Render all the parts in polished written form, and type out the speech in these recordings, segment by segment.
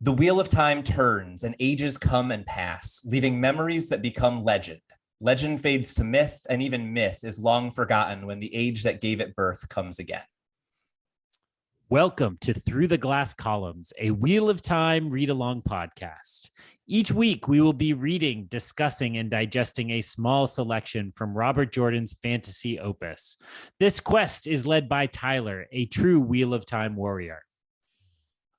The wheel of time turns and ages come and pass, leaving memories that become legend. Legend fades to myth, and even myth is long forgotten when the age that gave it birth comes again. Welcome to Through the Glass Columns, a Wheel of Time read-along podcast. Each week, we will be reading, discussing, and digesting a small selection from Robert Jordan's fantasy opus. This quest is led by Tylor, a true Wheel of Time warrior.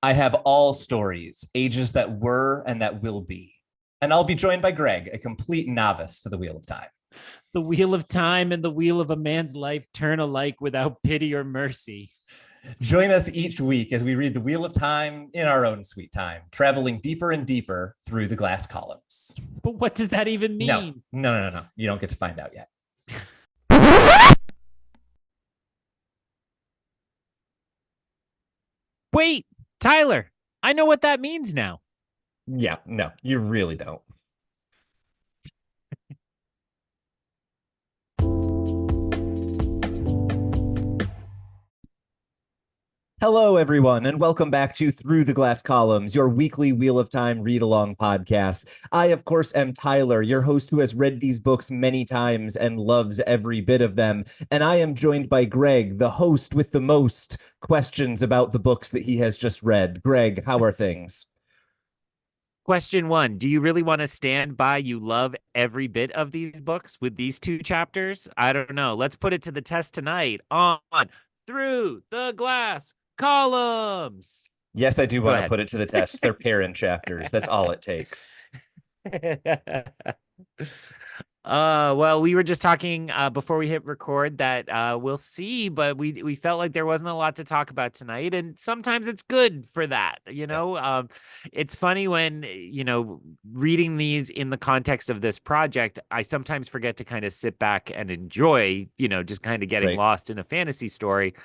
I have all stories, ages that were and that will be. And I'll be joined by Greg, a complete novice to the Wheel of Time. The Wheel of Time and the wheel of a man's life turn alike without pity or mercy. Join us each week as we read the Wheel of Time in our own sweet time, traveling deeper and deeper through the glass columns. But what does that even mean? No. You don't get to find out yet. Wait, Tylor, I know what that means now. Yeah, no, you really don't. Hello, everyone, and welcome back to Through the Glass Columns, your weekly Wheel of Time read-along podcast. I, of course, am Tylor, your host who has read these books many times and loves every bit of them. And I am joined by Greg, the host with the most questions about the books that he has just read. Greg, how are things? Question one, do you really want to stand by you love every bit of these books with these two chapters? I don't know. Let's put it to the test tonight on Through the Glass Columns. Yes, I do want to put it to the test. They're Perrin chapters. That's all it takes. Well, we were just talking before we hit record that we'll see, but we felt like there wasn't a lot to talk about tonight, and sometimes it's good for that, you know. It's funny when, reading these in the context of this project, I sometimes forget to kind of sit back and enjoy, just kind of getting lost in a fantasy story.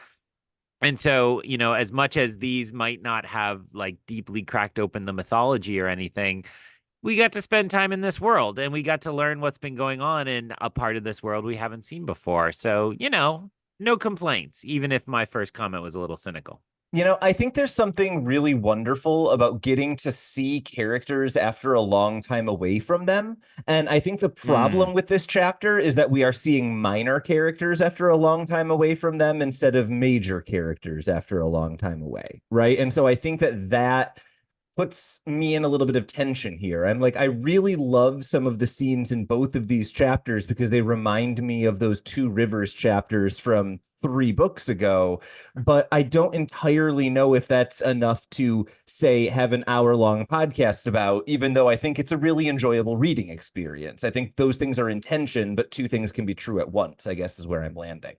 And so, as much as these might not have like deeply cracked open the mythology or anything, we got to spend time in this world and we got to learn what's been going on in a part of this world we haven't seen before. So, no complaints, even if my first comment was a little cynical. I think there's something really wonderful about getting to see characters after a long time away from them. And I think the problem with this chapter is that we are seeing minor characters after a long time away from them instead of major characters after a long time away, right? And so I think that puts me in a little bit of tension here. I'm like, I really love some of the scenes in both of these chapters because they remind me of those Two Rivers chapters from 3 books ago, but I don't entirely know if that's enough to, say, have an hour-long podcast about, even though I think it's a really enjoyable reading experience. I think those things are in tension, but two things can be true at once, I guess is where I'm landing.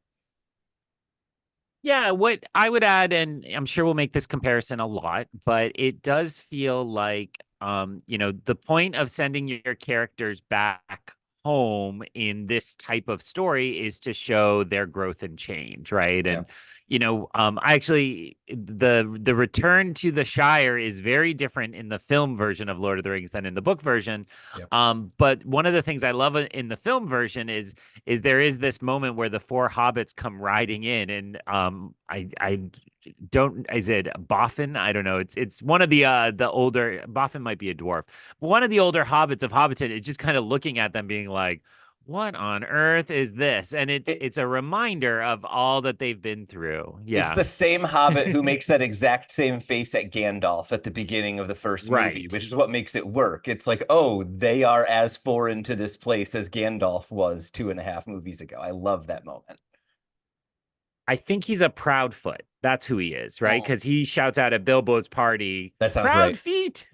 Yeah, what I would add, and I'm sure we'll make this comparison a lot, but it does feel like, the point of sending your characters back home in this type of story is to show their growth and change, right? And I actually the return to the Shire is very different in the film version of Lord of the Rings than in the book version. Yep. But one of the things I love in the film version is there is this moment where the 4 hobbits come riding in, and I don't, is it Boffin? I don't know. It's one of the older, Boffin might be a dwarf, but one of the older hobbits of Hobbiton is just kind of looking at them being like, what on earth is this? And it's a reminder of all that they've been through. Yeah. It's the same hobbit who makes that exact same face at Gandalf at the beginning of the first movie, which is what makes it work. It's like, oh, they are as foreign to this place as Gandalf was 2.5 movies ago. I love that moment. I think he's a Proudfoot. That's who he is, right? Because he shouts out at Bilbo's party, that sounds Proud right. Feet.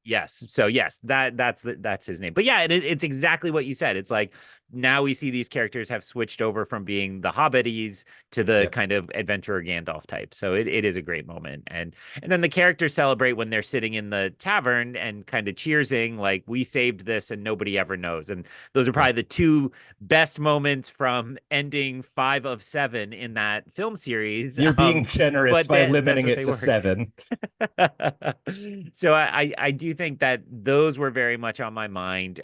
Yes. So yes, that's his name. But yeah, it's exactly what you said. It's like now we see these characters have switched over from being the hobbities to the kind of adventurer Gandalf type. So it is a great moment. And then the characters celebrate when they're sitting in the tavern and kind of cheersing like, we saved this and nobody ever knows. And those are probably the 2 best moments from ending 5 of 7 in that film series. You're being generous by limiting it to 7. So I do think that those were very much on my mind.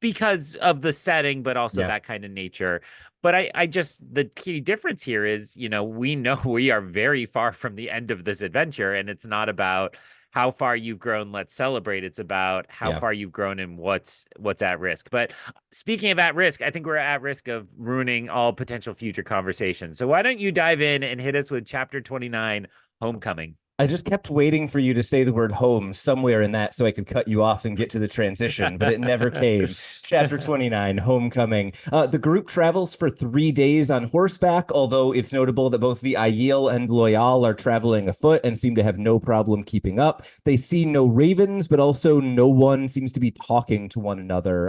Because of the setting, but also that kind of nature. But I just, the key difference here is, we know we are very far from the end of this adventure, and it's not about how far you've grown, let's celebrate. It's about how Yeah. far you've grown and what's at risk. But speaking of at risk, I think we're at risk of ruining all potential future conversations. So why don't you dive in and hit us with chapter 29, Homecoming? I just kept waiting for you to say the word home somewhere in that so I could cut you off and get to the transition, but it never came. Chapter 29, Homecoming. The group travels for 3 days on horseback, although it's notable that both the Aiel and Loyal are traveling afoot and seem to have no problem keeping up. They see no ravens, but also no one seems to be talking to one another.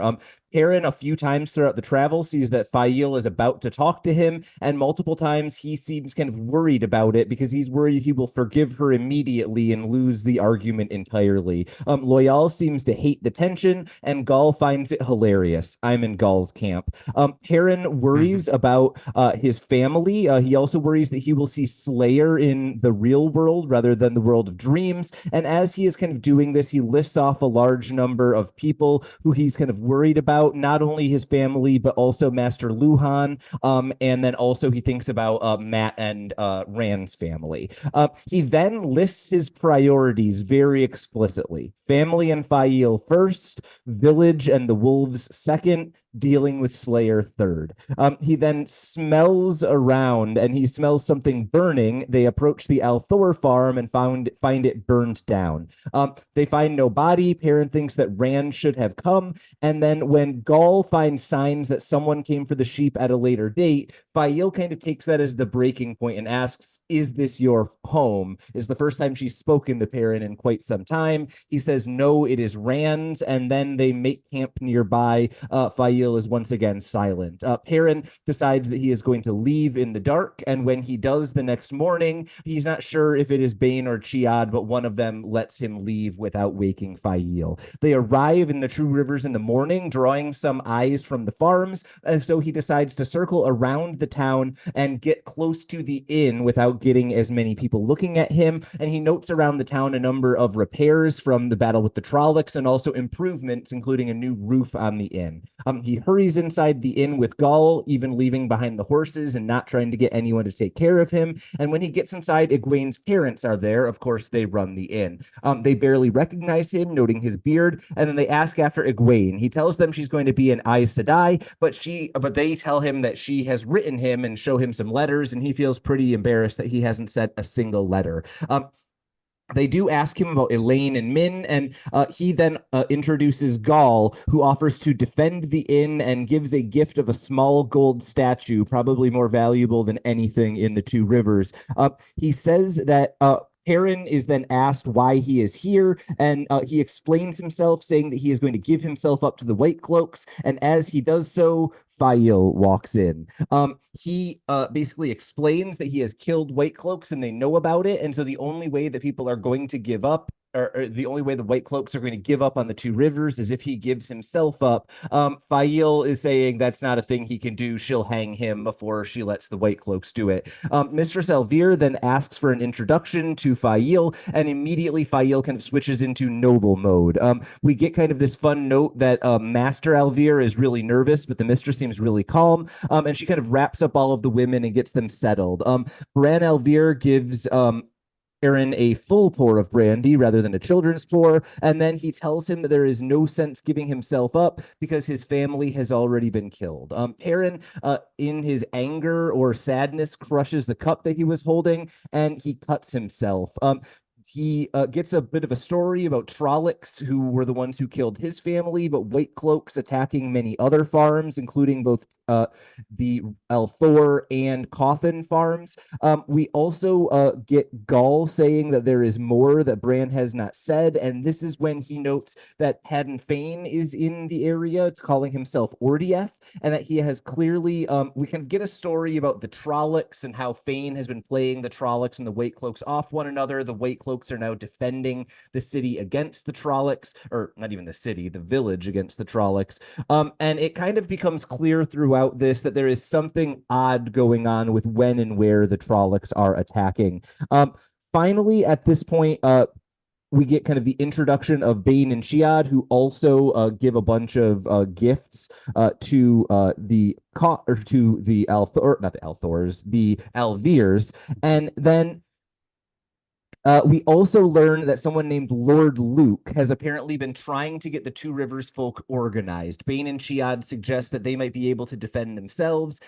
Perrin, a few times throughout the travel, sees that Fael is about to talk to him, and multiple times he seems kind of worried about it because he's worried he will forgive her immediately and lose the argument entirely. Loyal seems to hate the tension, and Gaul finds it hilarious. I'm in Gaul's camp. Perrin worries about his family. He also worries that he will see Slayer in the real world rather than the world of dreams. And as he is kind of doing this, he lists off a large number of people who he's kind of worried about, not only his family, but also Master Luhan. And then also he thinks about Matt and Rand's family. He then lists his priorities very explicitly. Family and Fael first, village and the wolves second, dealing with Slayer third. He then smells around and he smells something burning. They approach the Althor farm and find it burned down. They find no body. Perrin thinks that Rand should have come. And then when Gaul finds signs that someone came for the sheep at a later date, Fael kind of takes that as the breaking point and asks, "Is this your home?" Is the first time she's spoken to Perrin in quite some time. He says, "No, it is Rand's." And then they make camp nearby. Fael is once again silent. Perrin decides that he is going to leave in the dark, and when he does the next morning, he's not sure if it is Bane or Chiad, but one of them lets him leave without waking Fael. They arrive in the True Rivers in the morning, drawing some eyes from the farms, so he decides to circle around the town and get close to the inn without getting as many people looking at him, and he notes around the town a number of repairs from the battle with the Trollocs and also improvements, including a new roof on the inn. He hurries inside the inn with Gaul, even leaving behind the horses and not trying to get anyone to take care of him. And when he gets inside, Egwene's parents are there. Of course, they run the inn. They barely recognize him, noting his beard, and then they ask after Egwene. He tells them she's going to be an Aes Sedai, but they tell him that she has written him and show him some letters, and he feels pretty embarrassed that he hasn't sent a single letter. They do ask him about Elaine and Min, and he then introduces Gaul, who offers to defend the inn and gives a gift of a small gold statue, probably more valuable than anything in the Two Rivers. He says that Perrin is then asked why he is here, and he explains himself, saying that he is going to give himself up to the White Cloaks, and as he does so, Fael walks in. He basically explains that he has killed White Cloaks and they know about it, and so the only way that people are going to give up, or the only way the White Cloaks are going to give up on the Two Rivers is if he gives himself up. Fael is saying that's not a thing he can do. She'll hang him before she lets the White Cloaks do it. Mistress Elvire then asks for an introduction to Fael, and immediately Fael kind of switches into noble mode. We get kind of this fun note that Master Elvire is really nervous, but the mistress seems really calm, and she kind of wraps up all of the women and gets them settled. Bran Elvire gives Perrin a full pour of brandy rather than a children's pour, and then he tells him that there is no sense giving himself up because his family has already been killed. Perrin, in his anger or sadness, crushes the cup that he was holding, and he cuts himself. He gets a bit of a story about Trollocs, who were the ones who killed his family, but White Cloaks attacking many other farms, including both the Althor and Coffin farms. We also get Gaul saying that there is more that Bran has not said, and this is when he notes that Haddon Fane is in the area, calling himself Ordieth, and that he has clearly, we can get a story about the Trollocs and how Fane has been playing the Trollocs and the White Cloaks off one another. The White Cloaks are now defending the city against the Trollocs, or not even the city, the village against the Trollocs. And it kind of becomes clear throughout this that there is something odd going on with when and where the Trollocs are attacking. Finally, at this point, we get kind of the introduction of Bane and Chiad, who also give a bunch of gifts to the Althor, not the Althors, the Alvirs, and then We also learn that someone named Lord Luke has apparently been trying to get the Two Rivers folk organized. Bane and Chiad suggest that they might be able to defend themselves.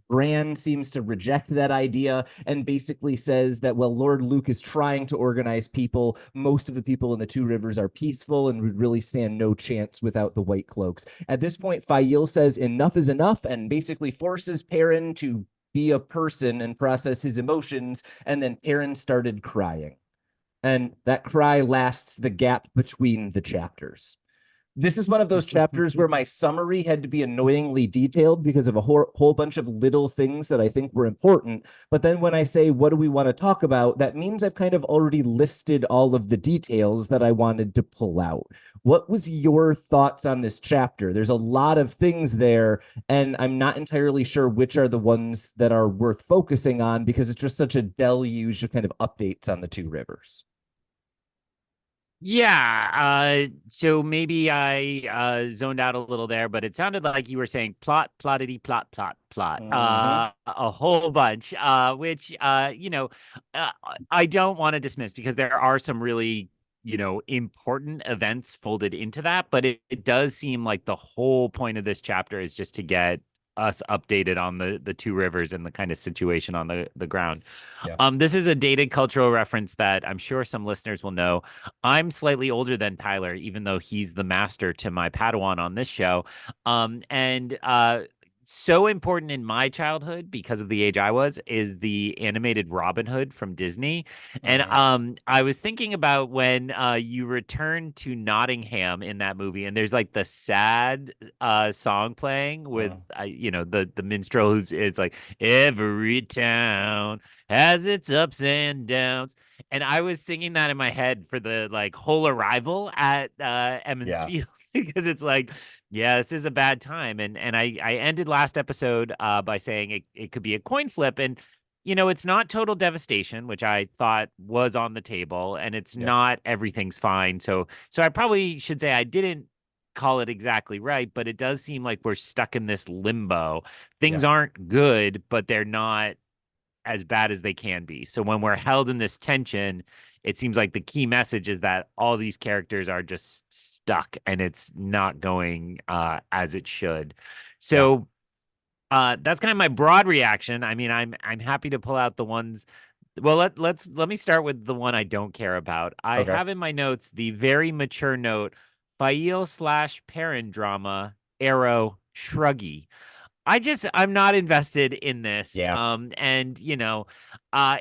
Bran seems to reject that idea and basically says that, well, Lord Luke is trying to organize people. Most of the people in the Two Rivers are peaceful and would really stand no chance without the White Cloaks. At this point, Fael says enough is enough and basically forces Perrin to be a person and process his emotions. And then Perrin started crying. And that cry lasts the gap between the chapters. This is one of those chapters where my summary had to be annoyingly detailed because of a whole bunch of little things that I think were important. But then when I say, what do we want to talk about? That means I've kind of already listed all of the details that I wanted to pull out. What was your thoughts on this chapter? There's a lot of things there, and I'm not entirely sure which are the ones that are worth focusing on because it's just such a deluge of kind of updates on the two rivers. Yeah, so maybe I zoned out a little there, but it sounded like you were saying plot, plottity, plot, plot, plot, Mm-hmm. a whole bunch, which I don't want to dismiss because there are some really, important events folded into that, but it does seem like the whole point of this chapter is just to get us updated on the two rivers and the kind of situation on the ground. Yeah. This is a dated cultural reference that I'm sure some listeners will know. I'm slightly older than Tylor, even though he's the master to my Padawan on this show. And so important in my childhood because of the age I was is the animated Robin Hood from Disney. And Mm-hmm. I was thinking about when you return to Nottingham in that movie, and there's like the sad song playing with the minstrel who's it's like every town has its ups and downs. And I was singing that in my head for the like whole arrival at Emmons Yeah. Field because it's like, yeah, this is a bad time. And I ended last episode by saying it could be a coin flip. And it's not total devastation, which I thought was on the table, and it's Yeah. not everything's fine. So I probably should say I didn't call it exactly right, but it does seem like we're stuck in this limbo. Things Yeah. aren't good, but they're not as bad as they can be. So when we're held in this tension, it seems like the key message is that all these characters are just stuck and it's not going as it should. Yeah. So that's kind of my broad reaction. I mean, I'm happy to pull out the ones. Well, let me start with the one I don't care about. I Okay. have in my notes the very mature note, Fael/Perrin drama, arrow, shruggy. I'm not invested in this. Yeah. And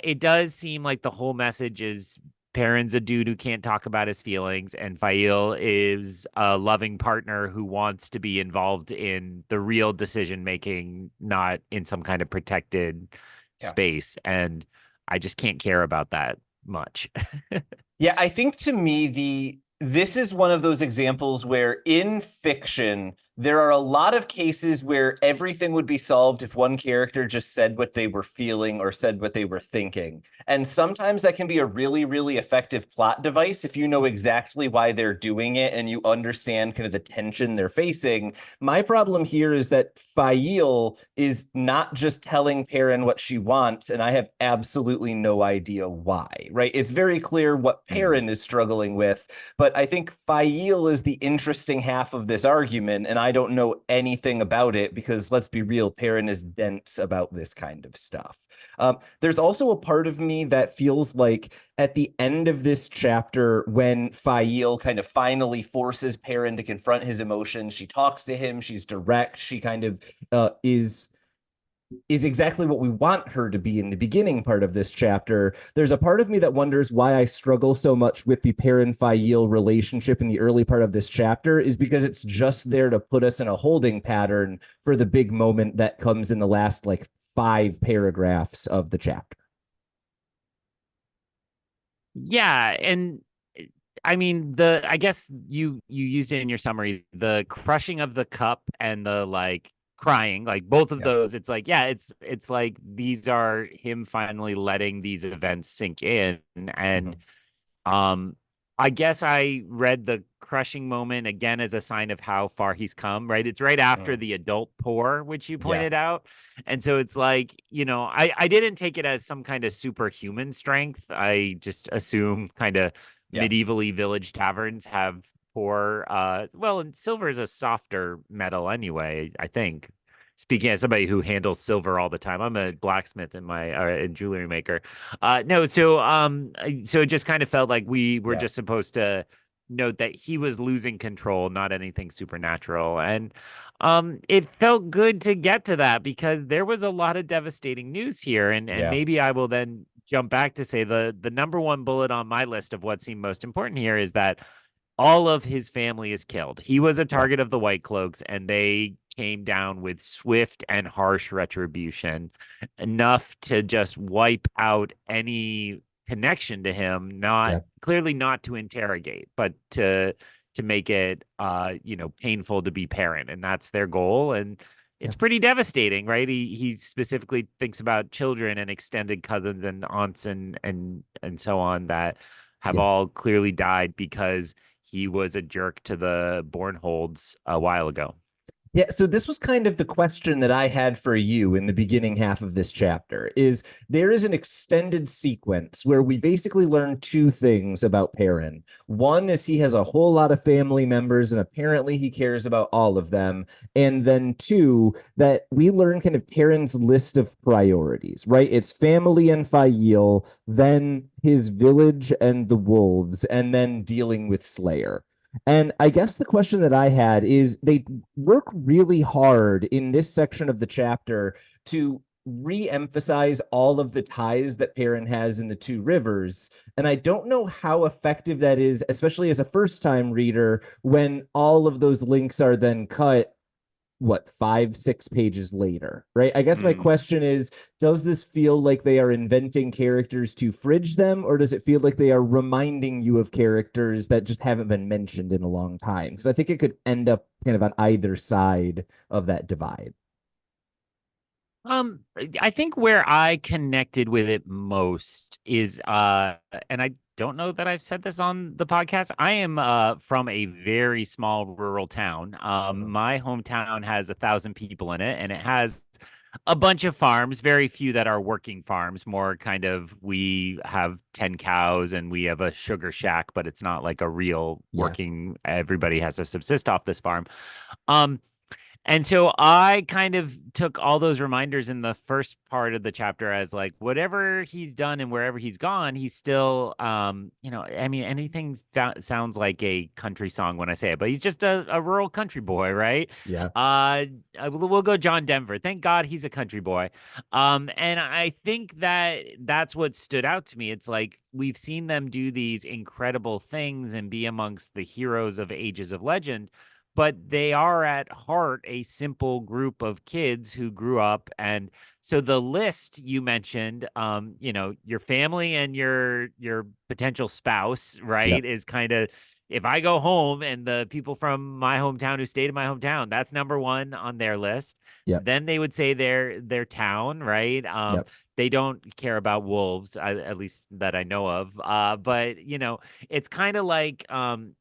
it does seem like the whole message is Perrin's a dude who can't talk about his feelings, and Fael is a loving partner who wants to be involved in the real decision making, not in some kind of protected Yeah. space. And I just can't care about that much. Yeah, I think to me this is one of those examples where in fiction there are a lot of cases where everything would be solved if one character just said what they were feeling or said what they were thinking. And sometimes that can be a really, really effective plot device if you know exactly why they're doing it and you understand kind of the tension they're facing. My problem here is that Fael is not just telling Perrin what she wants, and I have absolutely no idea why, right? It's very clear what Perrin is struggling with, but I think Fael is the interesting half of this argument, and I don't know anything about it because let's be real, Perrin is dense about this kind of stuff. There's also a part of me that feels like at the end of this chapter, when Fael kind of finally forces Perrin to confront his emotions, she talks to him, she's direct, she kind of is exactly what we want her to be in the beginning part of this chapter. There's a part of me that wonders why I struggle so much with the Perrin Fael relationship in the early part of this chapter is because it's just there to put us in a holding pattern for the big moment that comes in the last like 5 paragraphs of the chapter. Yeah, and I mean I guess you used it in your summary, the crushing of the cup and the like crying, like both of Yeah. those, it's like, yeah, it's like these are him finally letting these events sink in. And Mhm. um I guess I read the crushing moment again as a sign of how far he's come, right? It's right after Mm. the adult pour, which you Yeah. pointed out. And so it's like, I didn't take it as some kind of superhuman strength. I just assume kind of Yeah. medievally village taverns have pour. Well, and silver is a softer metal anyway, I think. Speaking as somebody who handles silver all the time, I'm a blacksmith in my and jewelry maker. No, so it just kind of felt like we were Yeah. just supposed to note that he was losing control, not anything supernatural. And it felt good to get to that because there was a lot of devastating news here. And Yeah. maybe I will then jump back to say the number one bullet on my list of what seemed most important here is that all of his family is killed. He was a Yeah. target of the White Cloaks, and they came down with swift and harsh retribution, enough to just wipe out any connection to him, not Yeah. clearly not to interrogate, but to make it painful to be Perrin. And that's their goal. And Yeah. it's pretty devastating, right? He specifically thinks about children and extended cousins and aunts and so on that have Yeah. all clearly died because he was a jerk to the Bornholds a while ago. Yeah, so this was kind of the question that I had for you in the beginning half of this chapter is there is an extended sequence where we basically learn two things about Perrin. One is he has a whole lot of family members and apparently he cares about all of them. And then two, that we learn kind of Perrin's list of priorities, right? It's family and Fael, then his village and the wolves, and then dealing with Slayer. And I guess the question that I had is they work really hard in this section of the chapter to re-emphasize all of the ties that Perrin has in the two rivers. And I don't know how effective that is, especially as a first-time reader, when all of those links are then cut what 5, 6 pages later, right? I guess my Mm. question is, does this feel like they are inventing characters to fridge them, or does it feel like they are reminding you of characters that just haven't been mentioned in a long time? Because I think it could end up kind of on either side of that divide. Um, I think where I connected with it most is and I don't know that I've said this on the podcast. I am from a very small rural town. Mhm. My hometown has 1,000 people in it, and it has a bunch of farms, very few that are working farms, more kind of we have 10 cows and we have a sugar shack, but it's not like a real Yeah. working, everybody has to subsist off this farm. Um, and so I kind of took all those reminders in the first part of the chapter as like whatever he's done and wherever he's gone, he's still, I mean, anything sounds like a country song when I say it, but he's just a rural country boy, right? Yeah. We'll go John Denver. Thank God he's a country boy. And I think that that's what stood out to me. It's like we've seen them do these incredible things and be amongst the heroes of Ages of Legend, but they are at heart a simple group of kids who grew up. And so the list you mentioned, your family and your potential spouse, Yep. right, is kind of, if I go home and the people from my hometown who stayed in my hometown, that's number one on their list. Yep. Then they would say their town, right? Yep. They don't care about wolves, at least that I know of. But it's kind of like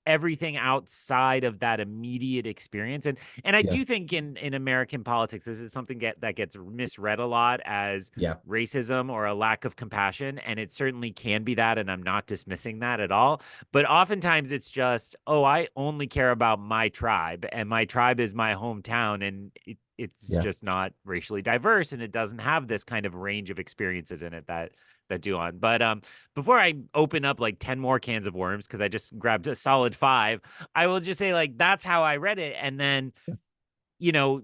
everything outside of that immediate experience. And I Yeah. do think in American politics, this is something that gets misread a lot as Yeah. racism or a lack of compassion. And it certainly can be that. And I'm not dismissing that at all. But oftentimes it's just, oh, I only care about my tribe, and my tribe is my hometown. And it's Yeah. just not racially diverse, and it doesn't have this kind of range of experiences in it that do on. But before I open up like 10 more cans of worms, because I just grabbed a solid 5, I will just say like that's how I read it. And then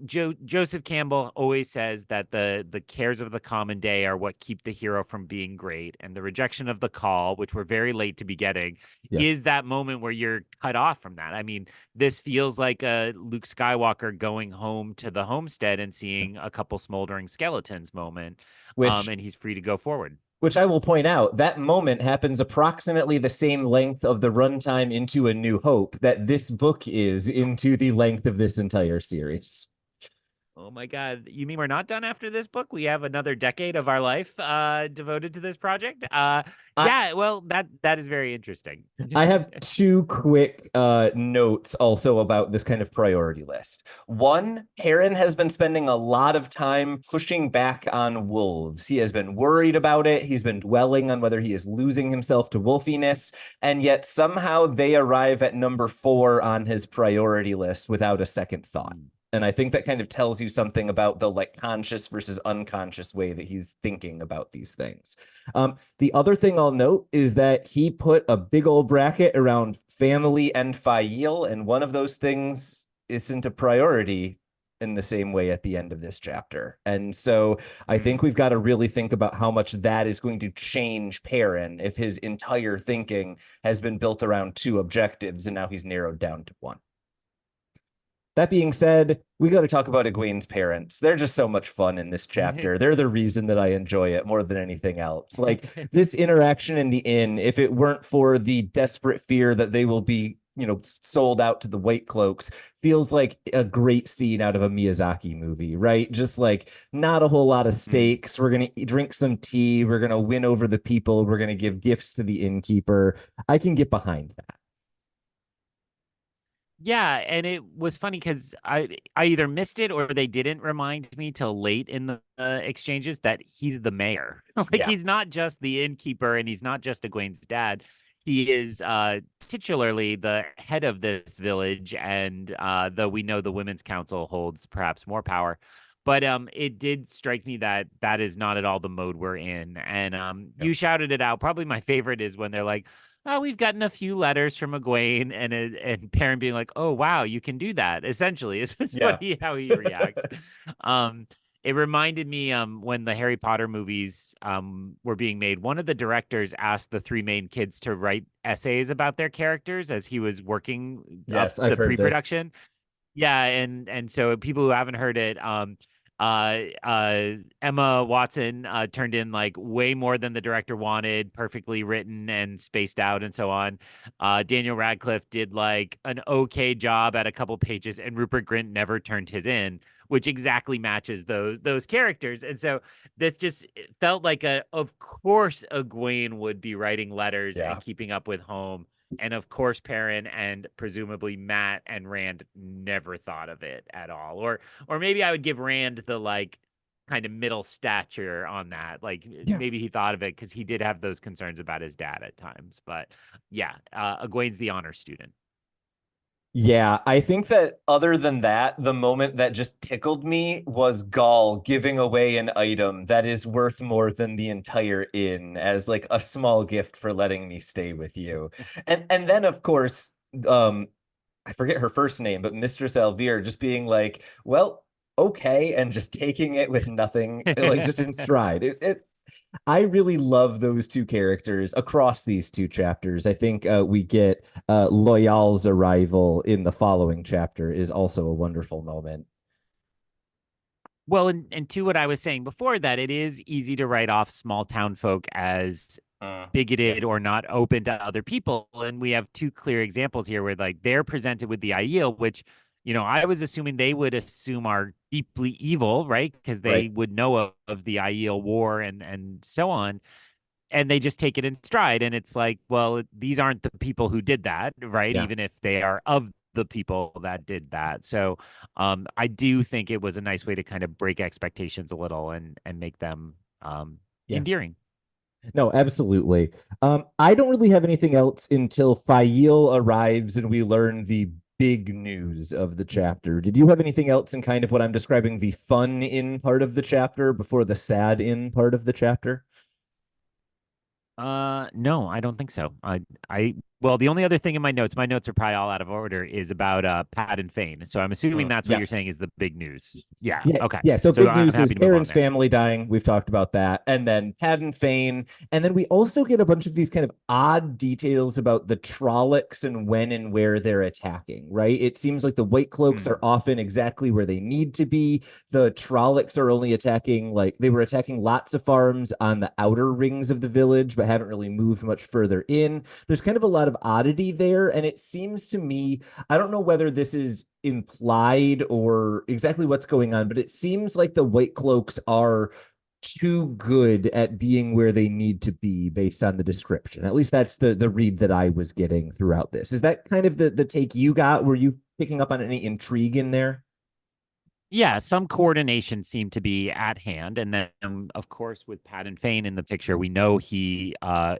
Joseph Campbell always says that the cares of the common day are what keep the hero from being great, and the rejection of the call, which we're very late to be getting, Yeah. is that moment where you're cut off from that. I mean, this feels like a Luke Skywalker going home to the homestead and seeing a couple smoldering skeletons moment, Which and he's free to go forward. Which I will point out, that moment happens approximately the same length of the runtime into A New Hope that this book is into the length of this entire series. Oh my God. You mean we're not done after this book? We have another decade of our life devoted to this project? I, Yeah, well, that is very interesting. I have two quick notes also about this kind of priority list. One, Perrin has been spending a lot of time pushing back on wolves. He has been worried about it. He's been dwelling on whether he is losing himself to wolfiness, and yet somehow they arrive at number 4 on his priority list without a second thought. And I think that kind of tells you something about the like conscious versus unconscious way that he's thinking about these things. The other thing I'll note is that he put a big old bracket around family and Fail, and one of those things isn't a priority in the same way at the end of this chapter. And so I think we've got to really think about how much that is going to change Perrin if his entire thinking has been built around 2 objectives and now he's narrowed down to 1. That being said, we got to talk about Egwene's parents. They're just so much fun in this chapter. They're the reason that I enjoy it more than anything else. Like this interaction in the inn, if it weren't for the desperate fear that they will be, sold out to the White Cloaks, feels like a great scene out of a Miyazaki movie, right? Just like not a whole lot of stakes. We're going to drink some tea. We're going to win over the people. We're going to give gifts to the innkeeper. I can get behind that. Yeah, and it was funny because I either missed it or they didn't remind me till late in the exchanges that he's the mayor. Like he's not just the innkeeper and he's not just Egwene's dad. He is titularly the head of this village, and though we know the Women's Council holds perhaps more power. But it did strike me that that is not at all the mode we're in. And you shouted it out. Probably my favorite is when they're like, oh, we've gotten a few letters from Egwene, and Perrin being like, oh, wow, you can do that. Essentially, it's funny how he reacts. It reminded me when the Harry Potter movies were being made, one of the directors asked the 3 main kids to write essays about their characters as he was working up I've the heard this. pre-production. Yeah, and so people who haven't heard it, Emma Watson turned in like way more than the director wanted, perfectly written and spaced out and so on. Daniel Radcliffe did like an okay job at a couple pages, and Rupert Grint never turned his in, which exactly matches those characters. And so this just felt like of course Egwene would be writing letters and keeping up with home. And of course, Perrin and presumably Matt and Rand never thought of it at all. Or maybe I would give Rand the like kind of middle stature on that. Like maybe he thought of it because he did have those concerns about his dad at times. But yeah, Egwene's the honor student. Yeah, I think that other than that, the moment that just tickled me was Gaul giving away an item that is worth more than the entire inn as like a small gift for letting me stay with you. And then of course, I forget her first name, but Mistress Elvire just being like, well, okay, and just taking it with nothing, like just in stride. I really love those 2 characters across these 2 chapters. I think we get Loyal's arrival in the following chapter is also a wonderful moment. Well, and to what I was saying before, that it is easy to write off small town folk as bigoted or not open to other people. And we have 2 clear examples here where like they're presented with the Aiel, which, I was assuming they would assume are deeply evil, right? Because they would know of the Aiel war and so on. And they just take it in stride. And it's like, well, these aren't the people who did that, right? Yeah. Even if they are of the people that did that. So I do think it was a nice way to kind of break expectations a little and make them endearing. No, absolutely. I don't really have anything else until Fail arrives and we learn the big news of the chapter. Did you have anything else in kind of what I'm describing the fun in part of the chapter before the sad in part of the chapter? No, I don't think so. Well, the only other thing in my notes are probably all out of order, is about Pat and Fane. So I'm assuming that's what you're saying is the big news. Yeah. Okay. Yeah. So big news is Perrin's there. family dying. We've talked about that. And then Pat and Fane. And then we also get a bunch of these kind of odd details about the Trollocs and when and where they're attacking, right? It seems like the White Cloaks are often exactly where they need to be. The Trollocs are only attacking, like they were attacking lots of farms on the outer rings of the village, but haven't really moved much further in. There's kind of a lot lot of oddity there. And it seems to me, I don't know whether this is implied or exactly what's going on, but it seems like the White Cloaks are too good at being where they need to be based on the description. At least that's the read that I was getting throughout this. Is that kind of the take you got? Were you picking up on any intrigue in there? Yeah, some coordination seemed to be at hand. And then, of course, with Paddon Fane in the picture, we know he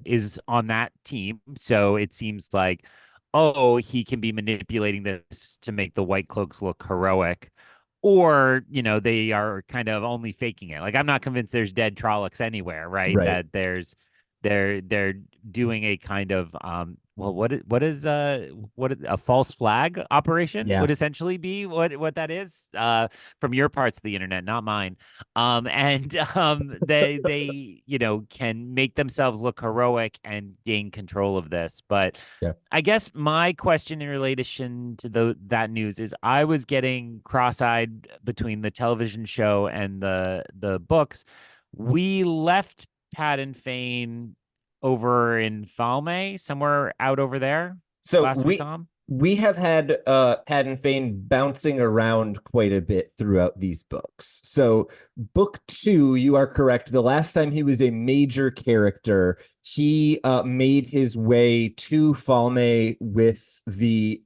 is on that team. So it seems like, oh, he can be manipulating this to make the White Cloaks look heroic. Or, they are kind of only faking it. Like, I'm not convinced there's dead Trollocs anywhere, right? Right. That they're doing a kind of well, what a false flag operation Yeah. would essentially be what that is from your parts of the internet, not mine. And they can make themselves look heroic and gain control of this. But Yeah. I guess my question in relation to that news is I was getting cross-eyed between the television show and the books. We left Paddon Fane over in Falme, somewhere out over there. So Last we saw him. we have had Paddon Fane bouncing around quite a bit throughout these books. So book 2, you are correct. The last time he was a major character, he made his way to Falme with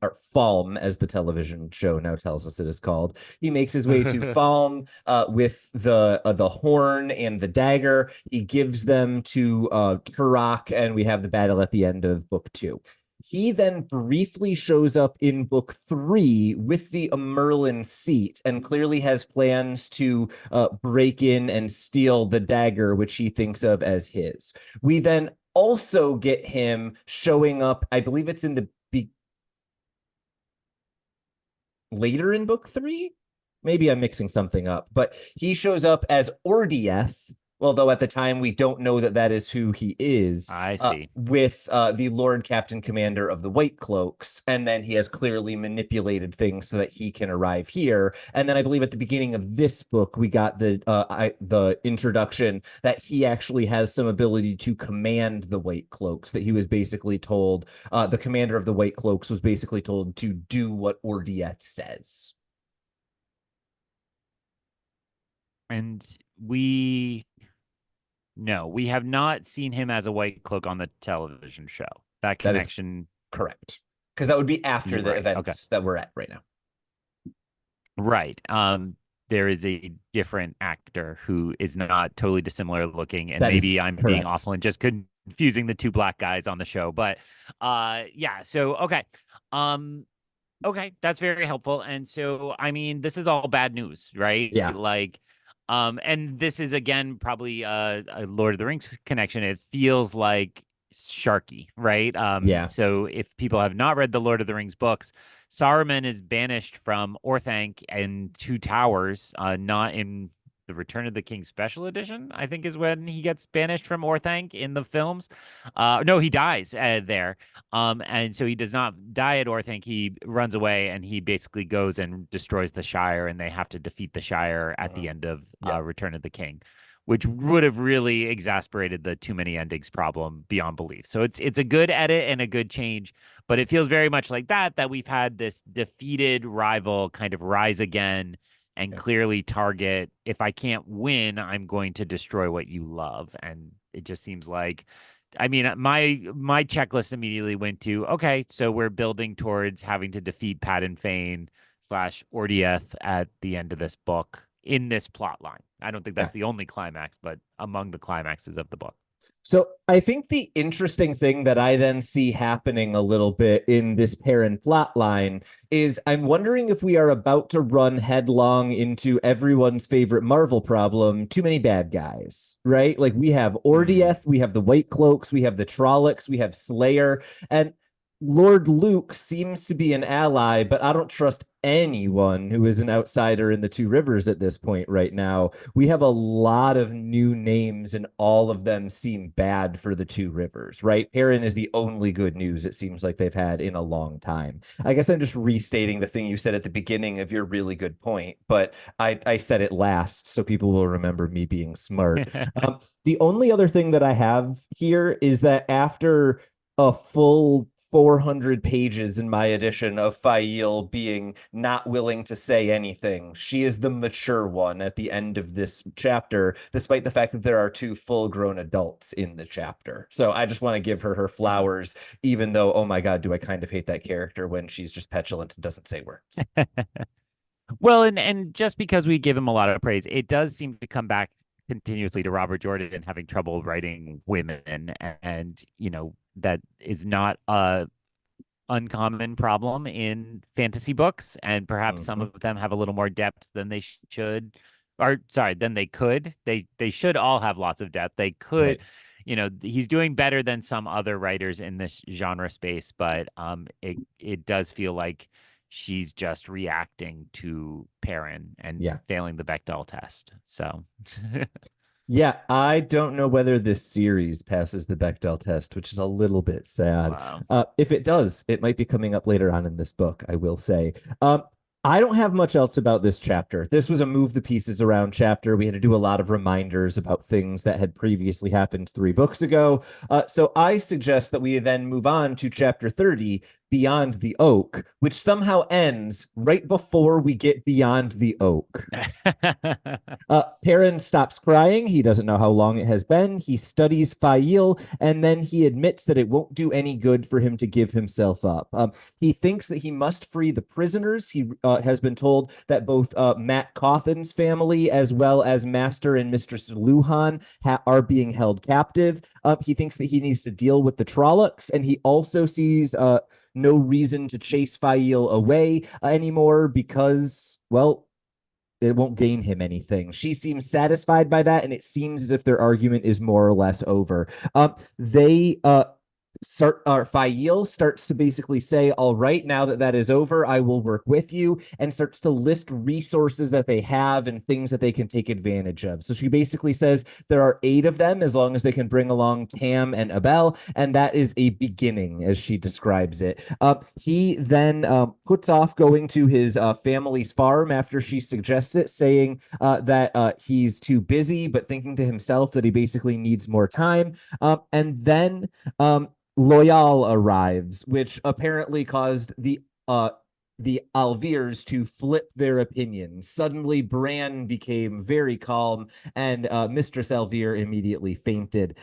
or Falm, as the television show now tells us it is called. He makes his way to Falm with the horn and the dagger. He gives them to Turok, and we have the battle at the end of book 2. He then briefly shows up in book 3 with the Merlin seat and clearly has plans to break in and steal the dagger, which he thinks of as his. We then also get him showing up, I believe it's in the later in book 3. Maybe I'm mixing something up, but he shows up as Ordieth, although at the time we don't know that is who he is. I see. With the Lord Captain Commander of the White Cloaks, and then he has clearly manipulated things so that he can arrive here. And then I believe at the beginning of this book we got the introduction that he actually has some ability to command the White Cloaks. That he was basically told, the commander of the White Cloaks was basically told to do what Ordieth says. And no, we have not seen him as a White Cloak on the television show. That connection. Correct. Because that would be after the events that we're at right now. Right. There is a different actor who is not totally dissimilar looking, and maybe I'm being awful and just confusing the two black guys on the show. But yeah, so okay. Okay, that's very helpful. And so I mean, this is all bad news, right? Yeah. Like and this is again probably a Lord of the Rings connection. It feels like Sharky, right? Yeah. So if people have not read the Lord of the Rings books, Saruman is banished from Orthanc and Two Towers, not in the Return of the King Special Edition, I think is when he gets banished from Orthanc in the films. No, he dies there. And so he does not die at Orthanc. He runs away and he basically goes and destroys the Shire, and they have to defeat the Shire at the end of Return of the King, which would have really exasperated the too many endings problem beyond belief. So it's a good edit and a good change, but it feels very much like that we've had this defeated rival kind of rise again and clearly target, if I can't win, I'm going to destroy what you love. And it just seems like, I mean, my checklist immediately went to, okay, so we're building towards having to defeat Paddon Fane / Ordieth at the end of this book in this plot line. I don't think that's the only climax, but among the climaxes of the book. So I think the interesting thing that I then see happening a little bit in this Perrin plot line is I'm wondering if we are about to run headlong into everyone's favorite Marvel problem, too many bad guys, right? Like we have Ordieth, we have the White Cloaks, we have the Trollocs, we have Slayer, and Lord Luke seems to be an ally, but I don't trust anyone who is an outsider in the Two Rivers at this point right now. We have a lot of new names, and all of them seem bad for the Two Rivers, right? Perrin is the only good news it seems like they've had in a long time. I guess I'm just restating the thing you said at the beginning of your really good point, but I said it last, so people will remember me being smart. The only other thing that I have here is that after a full 400 pages in my edition of Fail being not willing to say anything. She is the mature one at the end of this chapter, despite the fact that there are two full-grown adults in the chapter. So I just want to give her flowers, even though, oh my God, do I kind of hate that character when she's just petulant and doesn't say words. Well, and just because we give him a lot of praise, it does seem to come back continuously to Robert Jordan having trouble writing women, and that is not a uncommon problem in fantasy books, and perhaps some of them have a little more depth than they should, or sorry, than they could. They should all have lots of depth. They could, he's doing better than some other writers in this genre space, but it does feel like she's just reacting to Perrin and failing the Bechdel test. So yeah, I don't know whether this series passes the Bechdel test, which is a little bit sad. Wow. If it does, it might be coming up later on in this book, I will say. I don't have much else about this chapter. This was a move the pieces around chapter. We had to do a lot of reminders about things that had previously happened 3 books ago. So I suggest that we then move on to chapter 30, Beyond the Oak, which somehow ends right before we get beyond the oak. Perrin stops crying. He doesn't know how long it has been. He studies Fail, and then he admits that it won't do any good for him to give himself up. He thinks that he must free the prisoners. He has been told that both Matt Cawthon's family, as well as Master and Mistress Luhan, are being held captive. He thinks that he needs to deal with the Trollocs, and he also sees no reason to chase Fail away anymore because, well, it won't gain him anything. She seems satisfied by that, and it seems as if their argument is more or less over. Fail starts to basically say, all right, now that that is over, I will work with you, and starts to list resources that they have and things that they can take advantage of. So she basically says there are 8 of them as long as they can bring along Tam and Abel, and that is a beginning, as she describes it. He then puts off going to his family's farm after she suggests it, saying that he's too busy, but thinking to himself that he basically needs more time. And then Loyal arrives, which apparently caused the Alviers to flip their opinions. Suddenly, Bran became very calm, and Mistress Alvier immediately fainted.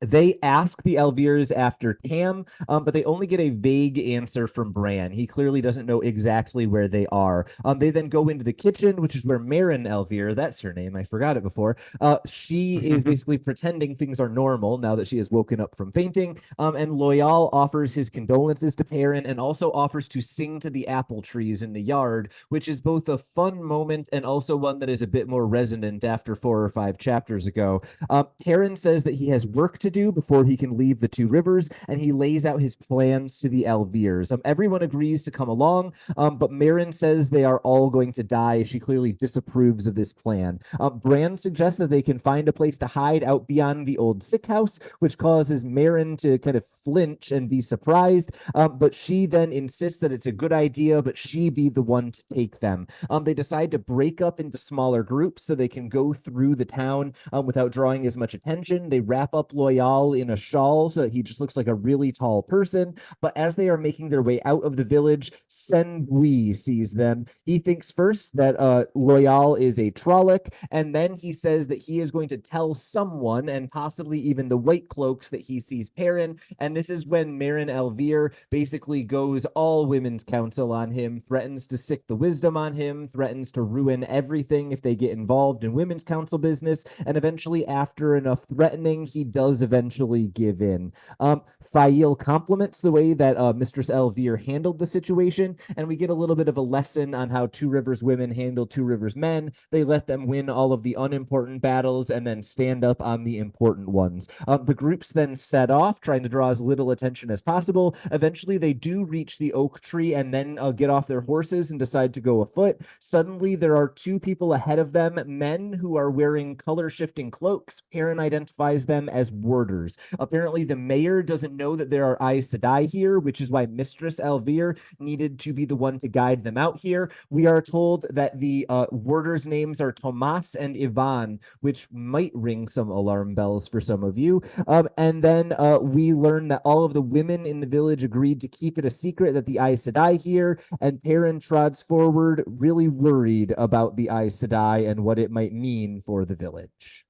They ask the Alviers after Tam, but they only get a vague answer from Bran. He clearly doesn't know exactly where they are. They then go into the kitchen, which is where Marin Alvier, that's her name, I forgot it before, she is basically pretending things are normal now that she has woken up from fainting, and Loyal offers his condolences to Perrin and also offers to sing to the apple trees in the yard, which is both a fun moment and also one that is a bit more resonant after 4 or 5 chapters ago. Perrin says that he has work to do before he can leave the 2 rivers, and he lays out his plans to the Alviers. Everyone agrees to come along, but Marin says they are all going to die. She clearly disapproves of this plan. Bran suggests that they can find a place to hide out beyond the old sick house, which causes Marin to kind of flinch and be surprised, but she then insists that it's a good idea, but she be the one to take them. They decide to break up into smaller groups so they can go through the town without drawing as much attention. They wrap up Loyal in a shawl so that he just looks like a really tall person. But as they are making their way out of the village, Senbui sees them. He thinks first that Loyal is a Trolloc, and then he says that he is going to tell someone, and possibly even the White Cloaks, that he sees Perrin. And this is when Marin Alvier basically goes all women's counsel on him, threatens to sick the wisdom on him, threatens to ruin everything if they get involved in women's council business, and eventually, after enough threatening, he does eventually give in. Fail compliments the way that Mistress Alvier handled the situation, and we get a little bit of a lesson on how Two Rivers women handle Two Rivers men. They let them win all of the unimportant battles and then stand up on the important ones. The groups then set off, trying to draw as little attention as possible. Eventually, they do reach the oak tree and then get off their horses and decide to go afoot. Suddenly, there are 2 people ahead of them, men who are wearing color-shifting cloaks. Perrin identifies them as warriors. warders. Apparently, the mayor doesn't know that there are Aes Sedai here, which is why Mistress Elvire needed to be the one to guide them out here. We are told that the warders' names are Tomas and Ivan, which might ring some alarm bells for some of you. And then we learn that all of the women in the village agreed to keep it a secret that the Aes Sedai here, and Perrin trots forward, really worried about the Aes Sedai and what it might mean for the village.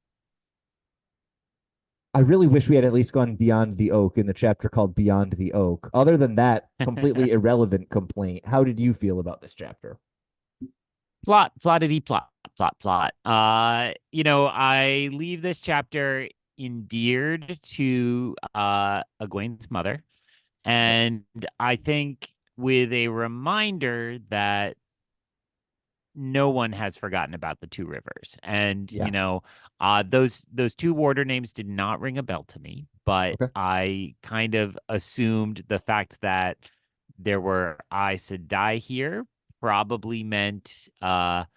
I really wish we had at least gone beyond the oak in the chapter called Beyond the Oak. Other than that, completely irrelevant complaint. How did you feel about this chapter? Plottity plot. I leave this chapter endeared to Egwene's mother. And I think with a reminder that no one has forgotten about the two rivers. And, those two warder names did not ring a bell to me, but Okay. I kind of assumed the fact that there were Aes Sedai here probably meant that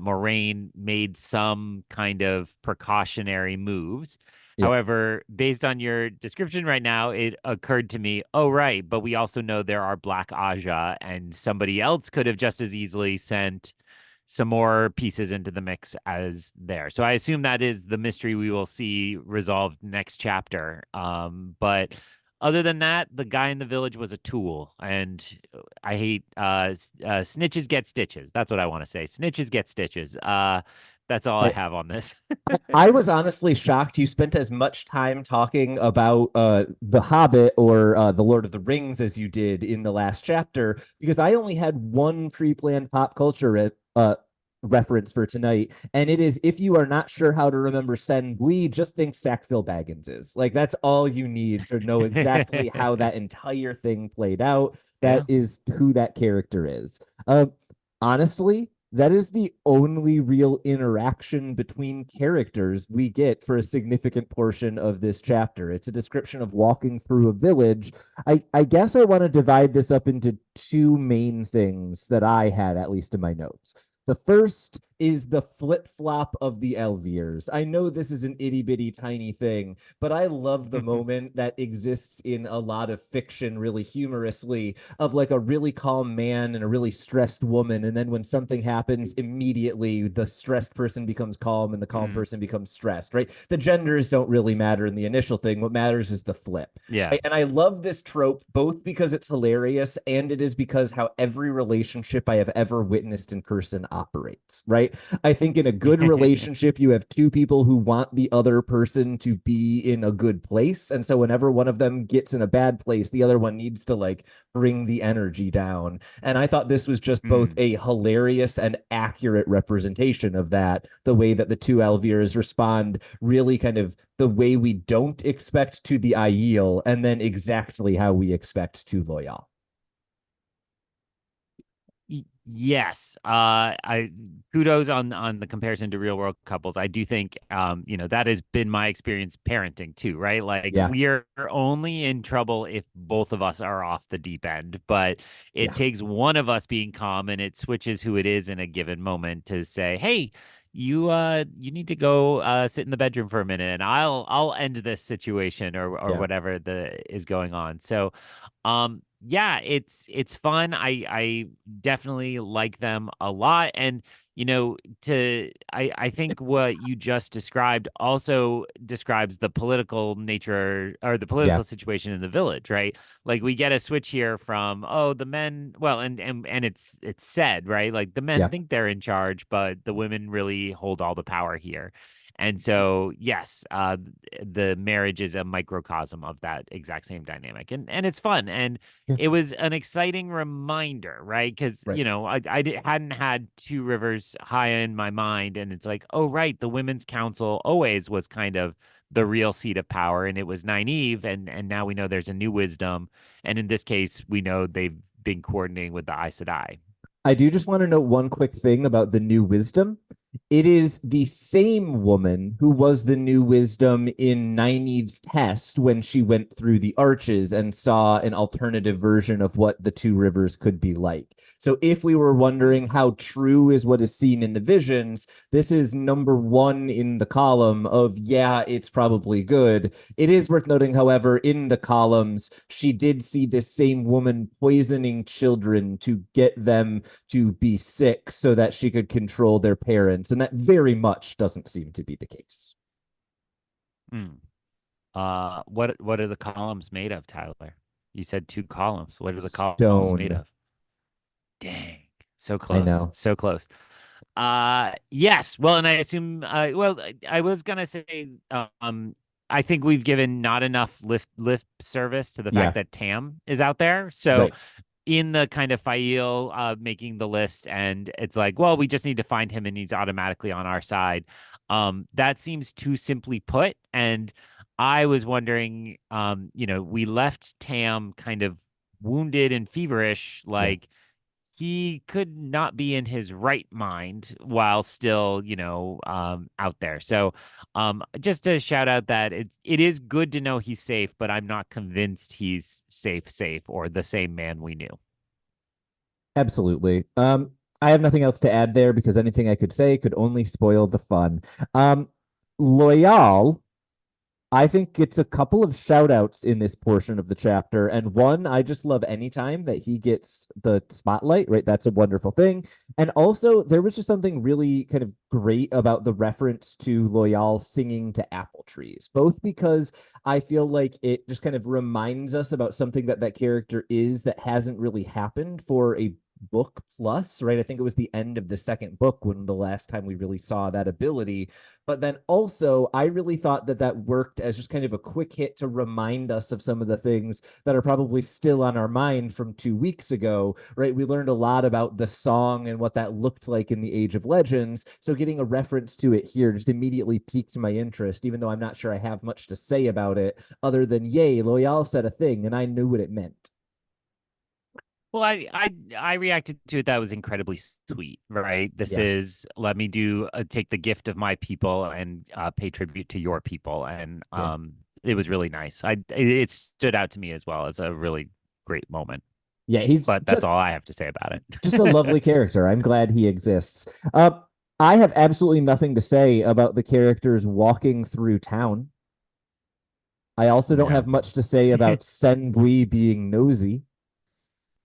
Marin made some kind of precautionary moves. Yeah. However, based on your description right now, it occurred to me, oh, right, but we also know there are Black Aja, and somebody else could have just as easily sent some more pieces into the mix as there. So I assume that is the mystery we will see resolved next chapter. But other than that, the guy in the village was a tool, and I hate snitches get stitches. That's what I want to say. Snitches get stitches. That's all I I, have on this. I was honestly shocked you spent as much time talking about The Hobbit or The Lord of the Rings as you did in the last chapter, because I only had one pre-planned pop culture reference for tonight, and it is, if you are not sure how to remember Sen Bui, just think Sackville Baggins is. Like, that's all you need to know exactly how that entire thing played out. That Yeah. is who that character is. Honestly, that is the only real interaction between characters we get for a significant portion of this chapter. It's a description of walking through a village. I guess I want to divide this up into two main things that I had, at least in my notes. The first is the flip flop of the Elvirs. I know this is an itty bitty tiny thing, but I love the moment that exists in a lot of fiction, really humorously, of like a really calm man and a really stressed woman. And then when something happens, immediately the stressed person becomes calm and the calm person becomes stressed, right? The genders don't really matter in the initial thing. What matters is the flip. Yeah. Right? And I love this trope both because it's hilarious and it is because how every relationship I have ever witnessed in person operates, right? I think in a good relationship, you have two people who want the other person to be in a good place. And so whenever one of them gets in a bad place, the other one needs to like bring the energy down. And I thought this was just both a hilarious and accurate representation of that, the way that the two Elvirs respond, really kind of the way we don't expect to the Aiel, and then exactly how we expect to Loyal. Yes. I kudos on the comparison to real world couples. I do think that has been my experience parenting too, right? Like Yeah. we are only in trouble if both of us are off the deep end, but it Yeah. takes one of us being calm and it switches who it is in a given moment to say, "Hey, you need to go sit in the bedroom for a minute and I'll end this situation or Yeah. whatever the is going on." So yeah, it's fun. I definitely like them a lot. And I think what you just described also describes the political nature or the Yeah. political situation in the village, right? Like we get a switch here from, oh, the men, well, and it's said, right? Like the men Yeah. think they're in charge, but the women really hold all the power here. And so, yes, the marriage is a microcosm of that exact same dynamic, and it's fun, and Yeah. it was an exciting reminder, right? Because Right. hadn't had Two Rivers high in my mind, and it's like, oh, right, the Women's Council always was kind of the real seat of power, and it was Nynaeve, and now we know there's a new wisdom, and in this case, we know they've been coordinating with the Aes Sedai. I do just want to note one quick thing about the new wisdom. It is the same woman who was the new wisdom in Nynaeve's test when she went through the arches and saw an alternative version of what the two rivers could be like. So if we were wondering how true is what is seen in the visions, this is number one in the column of, yeah, it's probably good. It is worth noting, however, in the columns, she did see this same woman poisoning children to get them to be sick so that she could control their parents. And that very much doesn't seem to be the case. What are the columns made of, Tyler? You said 2 columns. What are the columns made Stone. of? Dang. So I close. know. So close. Yes. Well, and I assume well, I was gonna say I think we've given not enough lip service to the Yeah. fact that Tam is out there. So Right. in the kind of Fail making the list, and it's like, well, we just need to find him and he's automatically on our side. That seems too simply put. And I was wondering, we left Tam kind of wounded and feverish, Yeah. like he could not be in his right mind while still, out there. So, just to shout out that it is good to know he's safe, but I'm not convinced he's safe, or the same man we knew. Absolutely. I have nothing else to add there because anything I could say could only spoil the fun. Loyal, I think gets a couple of shout outs in this portion of the chapter. And one, I just love anytime that he gets the spotlight, right? That's a wonderful thing. And also, there was just something really kind of great about the reference to Loyal singing to apple trees, both because I feel like it just kind of reminds us about something that that character is that hasn't really happened for a book plus, right? I think it was the end of the second book when the last time we really saw that ability. But then also, I really thought that that worked as just kind of a quick hit to remind us of some of the things that are probably still on our mind from 2 weeks ago, right? We learned a lot about the song and what that looked like in the Age of Legends. So getting a reference to it here just immediately piqued my interest, even though I'm not sure I have much to say about it other than, yay, Loyal said a thing and I knew what it meant. Well, I reacted to it. That was incredibly sweet, right? This Yeah. is let me do take the gift of my people and pay tribute to your people, and Yeah. it was really nice. It stood out to me as well as a really great moment. Yeah, he's But that's all I have to say about just a lovely it. character. I'm glad he exists. I have absolutely nothing to say about the characters walking through town. I also don't No. have much to say about Senbui being nosy.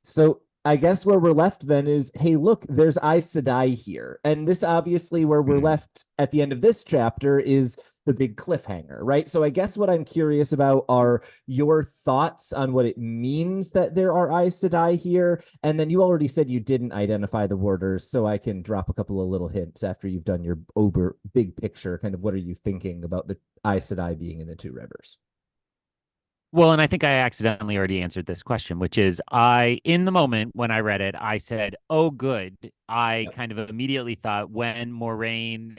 So I guess where we're left then is, hey, look, there's Aes Sedai here. And this obviously where we're left at the end of this chapter is the big cliffhanger, right? So I guess what I'm curious about are your thoughts on what it means that there are Aes Sedai here. And then you already said you didn't identify the warders, so I can drop a couple of little hints after you've done your big picture, kind of what are you thinking about the Aes Sedai being in the two rivers? Well, and I think I accidentally already answered this question, which is in the moment when I read it, I said, oh, good. I Yep. kind of immediately thought when Moraine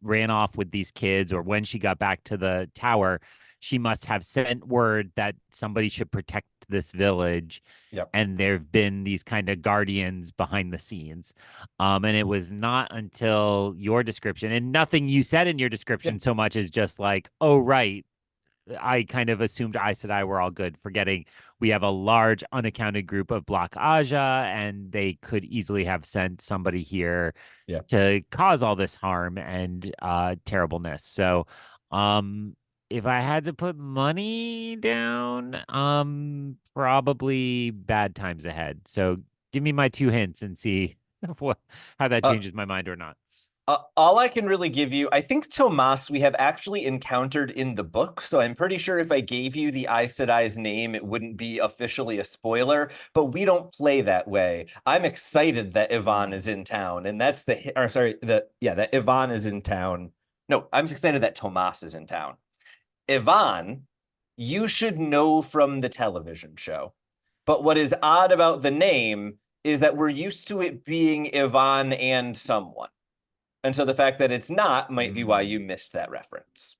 ran off with these kids or when she got back to the tower, she must have sent word that somebody should protect this village. Yep. And there have been these kind of guardians behind the scenes. And it was not until your description and nothing you said in your Yep. description so much as just like, oh, right. I kind of assumed Aes Sedai were all good, forgetting we have a large unaccounted group of Block Aja, and they could easily have sent somebody here Yeah. to cause all this harm and terribleness. So, if I had to put money down, probably bad times ahead. So, give me my 2 hints and see how that Uh, changes my mind or not. all I can really give you, I think Tomas we have actually encountered in the book, so I'm pretty sure if I gave you the Aes Sedai's name, it wouldn't be officially a spoiler, but we don't play that way. I'm excited that Yvonne is in town, and that's that Yvonne is in town. No, I'm excited that Tomas is in town. Yvonne, you should know from the television show. But what is odd about the name is that we're used to it being Yvonne and someone. And so the fact that it's not might be why you missed that reference.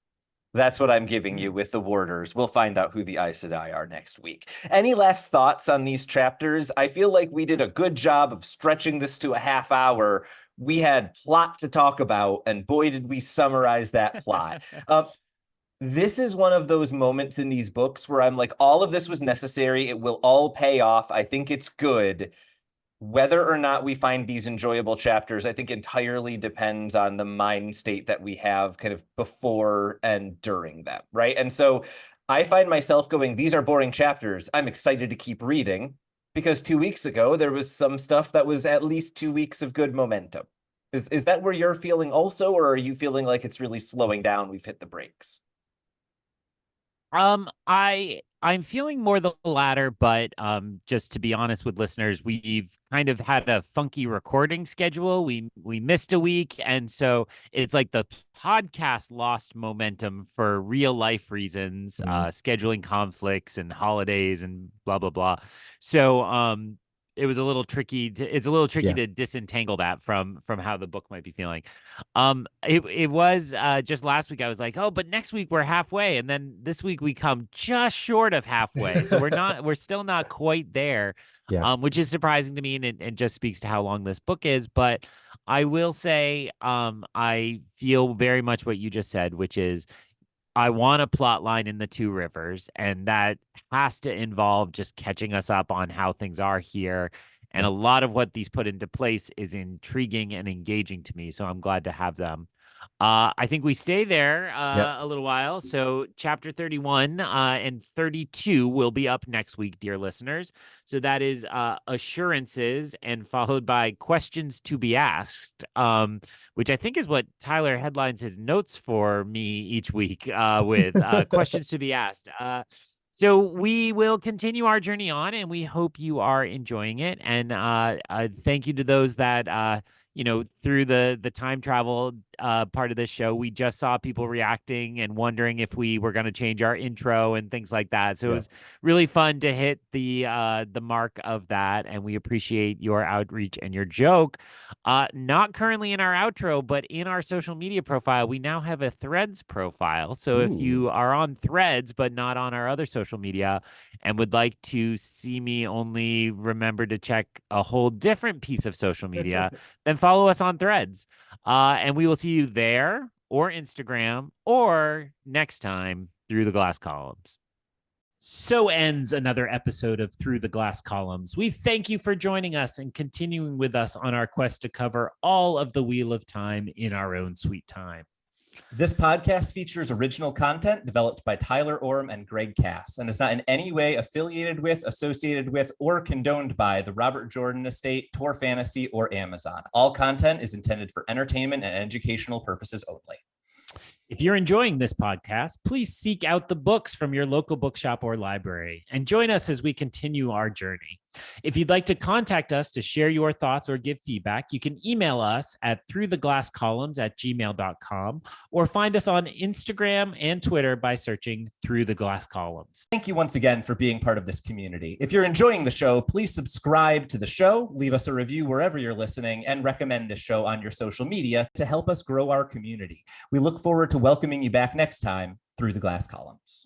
That's what I'm giving you with the warders. We'll find out who the Aes Sedai are next week. Any last thoughts on these chapters? I feel like we did a good job of stretching this to a half hour. We had plot to talk about, and boy, did we summarize that plot. This is one of those moments in these books where I'm like, all of this was necessary. It will all pay off. I think it's good. Whether or not we find these enjoyable chapters, I think entirely depends on the mind state that we have kind of before and during them, right? And so I find myself going, these are boring chapters. I'm excited to keep reading because 2 weeks ago, there was some stuff that was at least 2 weeks of good momentum. Is that where you're feeling also, or are you feeling like it's really slowing down? We've hit the brakes. I'm feeling more the latter, but just to be honest with listeners, we've kind of had a funky recording schedule. We missed a week, and so it's like the podcast lost momentum for real life reasons, scheduling conflicts and holidays and blah blah blah. So it was a little tricky it's a little tricky to disentangle that from how the book might be feeling. It was just last week I was like, oh, but next week we're halfway, and then this week we come just short of halfway, so we're still not quite there. Which is surprising to me, and it just speaks to how long this book is. But I will say, I feel very much what you just said, which is I want a plot line in the Two Rivers, and that has to involve just catching us up on how things are here. And a lot of what these put into place is intriguing and engaging to me. So I'm glad to have them. I think we stay there a little while. So chapter 31 and 32 will be up next week, dear listeners. So that is assurances and followed by questions to be asked, which I think is what Tylor headlines his notes for me each week with questions to be asked. So we will continue our journey on, and we hope you are enjoying it. And thank you to those that through the time travel part of this show, we just saw people reacting and wondering if we were going to change our intro and things like that. So it was really fun to hit the mark of that, and we appreciate your outreach and your joke. Not currently in our outro, but in our social media profile, we now have a Threads profile. So if you are on Threads but not on our other social media and would like to see me only remember to check a whole different piece of social media, then follow us on Threads. And we will see you there or Instagram or next time through the glass columns. So ends another episode of Through the Glass Columns. We thank you for joining us and continuing with us on our quest to cover all of the Wheel of Time in our own sweet time. This podcast features original content developed by Tylor Orm and Greg Cass and is not in any way affiliated with, associated with, or condoned by the Robert Jordan Estate, Tor Fantasy, or Amazon. All content is intended for entertainment and educational purposes only. If you're enjoying this podcast, please seek out the books from your local bookshop or library and join us as we continue our journey. If you'd like to contact us to share your thoughts or give feedback, you can email us at throughtheglasscolumns@gmail.com or find us on Instagram and Twitter by searching Through the Glass Columns. Thank you once again for being part of this community. If you're enjoying the show, please subscribe to the show, leave us a review wherever you're listening, and recommend this show on your social media to help us grow our community. We look forward to welcoming you back next time through the Glass Columns.